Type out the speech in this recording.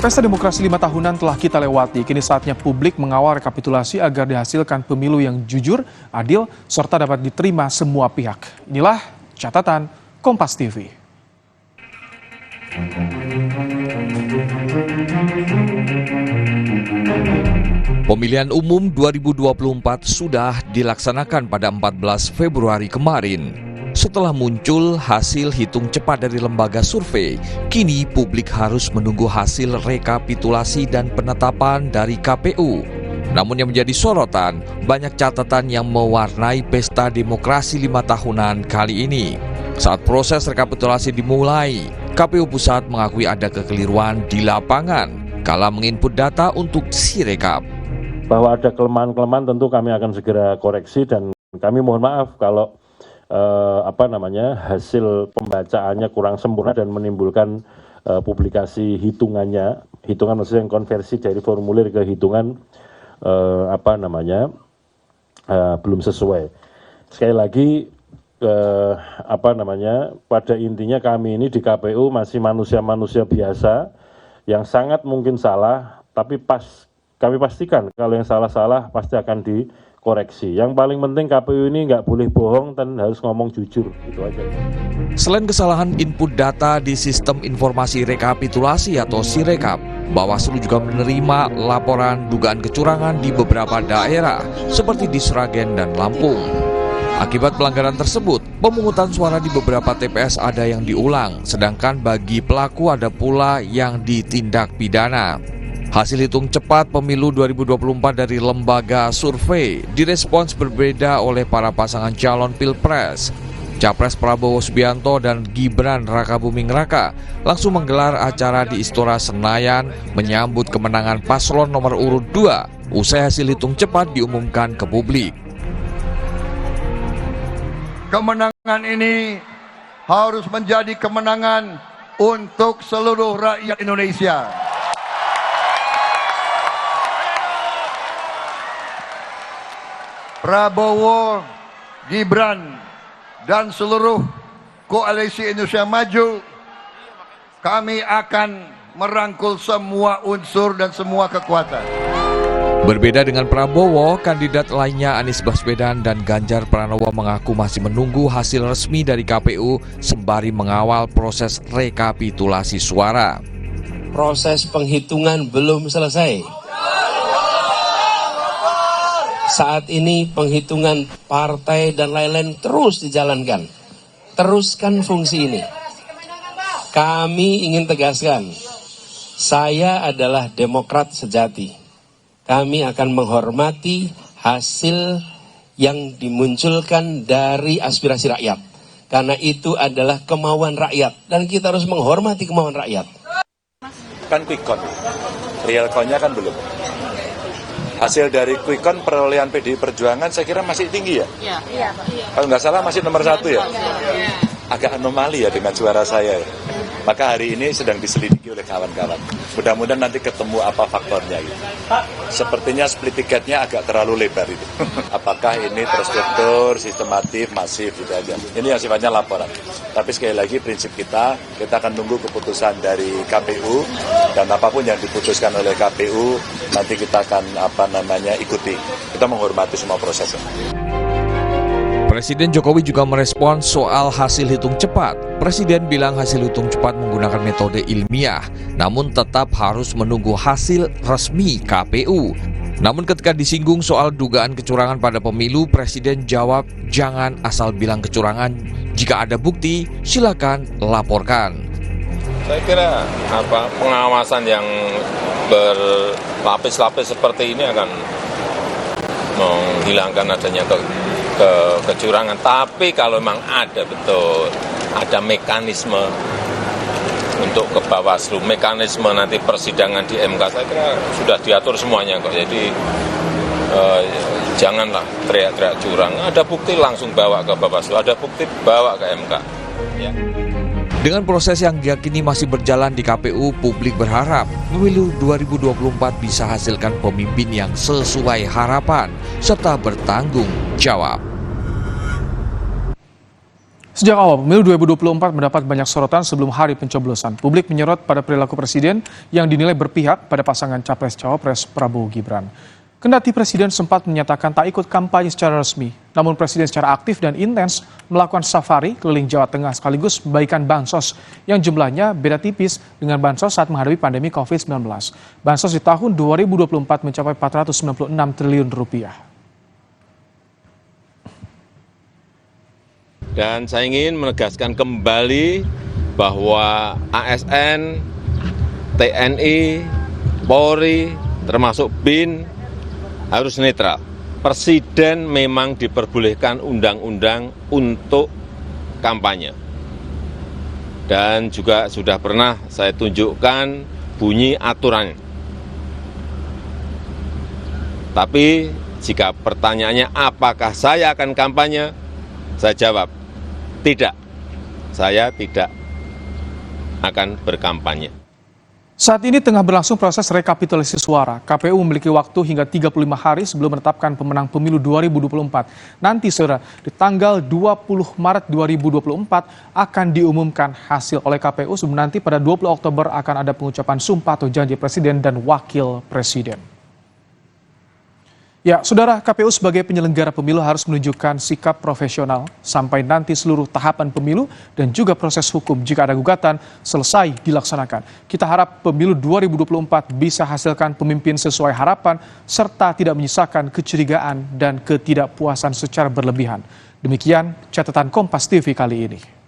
Pesta demokrasi 5 tahunan telah kita lewati. Kini saatnya publik mengawal rekapitulasi agar dihasilkan pemilu yang jujur, adil, serta dapat diterima semua pihak. Inilah catatan Kompas TV. Pemilihan umum 2024 sudah dilaksanakan pada 14 Februari kemarin. Setelah muncul hasil hitung cepat dari lembaga survei, kini publik harus menunggu hasil rekapitulasi dan penetapan dari KPU. Namun yang menjadi sorotan, banyak catatan yang mewarnai pesta demokrasi 5 tahunan kali ini. Saat proses rekapitulasi dimulai, KPU Pusat mengakui ada kekeliruan di lapangan kala menginput data untuk Sirekap. Bahwa ada kelemahan-kelemahan tentu kami akan segera koreksi dan kami mohon maaf kalau hasil pembacaannya kurang sempurna dan menimbulkan publikasi hitungan maksudnya yang konversi dari formulir ke hitungan belum sesuai. Sekali lagi pada intinya kami ini di KPU masih manusia-manusia biasa yang sangat mungkin salah, tapi kami pastikan kalau yang salah-salah pasti akan dikoreksi. Yang paling penting KPU ini nggak boleh bohong dan harus ngomong jujur, itu aja. Selain kesalahan input data di Sistem Informasi Rekapitulasi atau Sirekap, Bawaslu juga menerima laporan dugaan kecurangan di beberapa daerah seperti di Sragen dan Lampung. Akibat pelanggaran tersebut, pemungutan suara di beberapa TPS ada yang diulang, sedangkan bagi pelaku ada pula yang ditindak pidana. Hasil hitung cepat pemilu 2024 dari lembaga survei direspons berbeda oleh para pasangan calon pilpres. Capres Prabowo Subianto dan Gibran Rakabuming Raka langsung menggelar acara di Istora Senayan menyambut kemenangan paslon nomor urut 2 usai hasil hitung cepat diumumkan ke publik. Kemenangan ini harus menjadi kemenangan untuk seluruh rakyat Indonesia. Prabowo, Gibran, dan seluruh koalisi Indonesia Maju, kami akan merangkul semua unsur dan semua kekuatan. Berbeda dengan Prabowo, kandidat lainnya Anies Baswedan dan Ganjar Pranowo mengaku masih menunggu hasil resmi dari KPU sembari mengawal proses rekapitulasi suara. Proses penghitungan belum selesai. Saat ini penghitungan partai dan lain-lain terus dijalankan. Teruskan fungsi ini. Kami ingin tegaskan, saya adalah Demokrat sejati. Kami akan menghormati hasil yang dimunculkan dari aspirasi rakyat. Karena itu adalah kemauan rakyat. Dan kita harus menghormati kemauan rakyat. Kan quick count, real count-nya kan belum. Hasil dari quick count perolehan PDI Perjuangan saya kira masih tinggi ya? Iya. Kalau nggak salah masih nomor 1 ya? Agak anomali ya dengan suara saya ya. Maka hari ini sedang diselidiki oleh kawan-kawan. Mudah-mudahan nanti ketemu apa faktornya gitu. Sepertinya split tiketnya agak terlalu lebar itu. Apakah ini terstruktur, sistematif, masif gitu aja. Ini yang sifatnya laporan. Tapi sekali lagi prinsip kita akan tunggu keputusan dari KPU dan apapun yang diputuskan oleh KPU nanti kita akan ikuti. Kita menghormati semua prosesnya. Presiden Jokowi juga merespons soal hasil hitung cepat. Presiden bilang hasil hitung cepat menggunakan metode ilmiah, namun tetap harus menunggu hasil resmi KPU. Namun ketika disinggung soal dugaan kecurangan pada pemilu, Presiden jawab jangan asal bilang kecurangan. Jika ada bukti, silakan laporkan. Saya kira pengawasan yang berlapis-lapis seperti ini akan menghilangkan adanya kecurangan. Tapi kalau memang ada mekanisme untuk ke Bawaslu, mekanisme nanti persidangan di MK, saya kira sudah diatur semuanya kok. Jadi janganlah teriak-teriak curang. Ada bukti langsung bawa ke Bawaslu, ada bukti bawa ke MK. Ya. Dengan proses yang diyakini masih berjalan di KPU, publik berharap pemilu 2024 bisa hasilkan pemimpin yang sesuai harapan serta bertanggung jawab. Sejak awal pemilu 2024 mendapat banyak sorotan sebelum hari pencoblosan. Publik menyorot pada perilaku presiden yang dinilai berpihak pada pasangan Capres-Cawapres Prabowo Gibran. Kendati presiden sempat menyatakan tak ikut kampanye secara resmi, namun presiden secara aktif dan intens melakukan safari keliling Jawa Tengah sekaligus membagikan bansos yang jumlahnya beda tipis dengan bansos saat menghadapi pandemi COVID-19. Bansos di tahun 2024 mencapai 496 triliun rupiah. Dan saya ingin menegaskan kembali bahwa ASN, TNI, Polri, termasuk BIN harus netral. Presiden memang diperbolehkan undang-undang untuk kampanye. Dan juga sudah pernah saya tunjukkan bunyi aturannya. Tapi jika pertanyaannya apakah saya akan kampanye, saya jawab, tidak, saya tidak akan berkampanye. Saat ini tengah berlangsung proses rekapitulasi suara. KPU memiliki waktu hingga 35 hari sebelum menetapkan pemenang pemilu 2024. Nanti, saudara, di tanggal 20 Maret 2024 akan diumumkan hasil oleh KPU sebelum nanti pada 20 Oktober akan ada pengucapan sumpah atau janji presiden dan wakil presiden. Ya, saudara, KPU sebagai penyelenggara pemilu harus menunjukkan sikap profesional sampai nanti seluruh tahapan pemilu dan juga proses hukum jika ada gugatan selesai dilaksanakan. Kita harap pemilu 2024 bisa hasilkan pemimpin sesuai harapan serta tidak menyisakan kecurigaan dan ketidakpuasan secara berlebihan. Demikian catatan Kompas TV kali ini.